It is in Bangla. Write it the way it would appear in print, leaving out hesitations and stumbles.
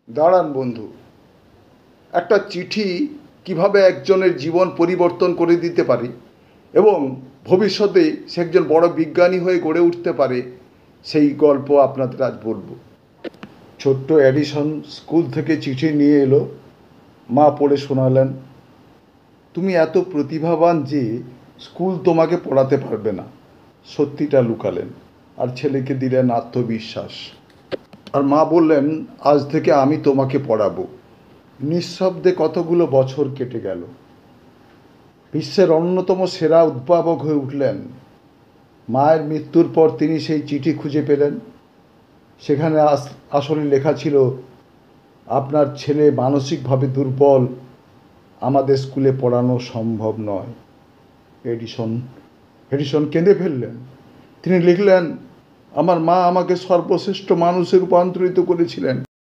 দাঁড়ান বন্ধু, একটা চিঠি কিভাবে একজনের জীবন পরিবর্তন করে দিতে পারে এবং ভবিষ্যতে সে একজন বড় বিজ্ঞানী হয়ে গড়ে উঠতে পারে, সেই গল্প আপনাদের আজ বলবো। ছোট্ট এডিসন স্কুল থেকে চিঠি নিয়ে এলো। মা পড়ে শোনালেন, তুমি এত প্রতিভাবান যে স্কুল তোমাকে পড়াতে পারবে না। সত্যিটা লুকালেন আর ছেলেকে দিলেন আত্মবিশ্বাস। আর মা বললেন, আজ থেকে আমি তোমাকে পড়াবো। নিঃশব্দে কতগুলো বছর কেটে গেল। বিশ্বের অন্যতম সেরা উদ্ভাবক হয়ে উঠলেন। মায়ের মৃত্যুর পর তিনি সেই চিঠি খুঁজে পেলেন। সেখানে আসলে লেখা ছিল, আপনার ছেলে মানসিকভাবে দুর্বল, আমাদের স্কুলে পড়ানো সম্ভব নয়। এডিসন এডিসন কেঁদে ফেললেন। তিনি লিখলেন, আমার মা আমাকে সর্বশ্রেষ্ঠ মানুষে রূপান্তরিত করেছিলেন।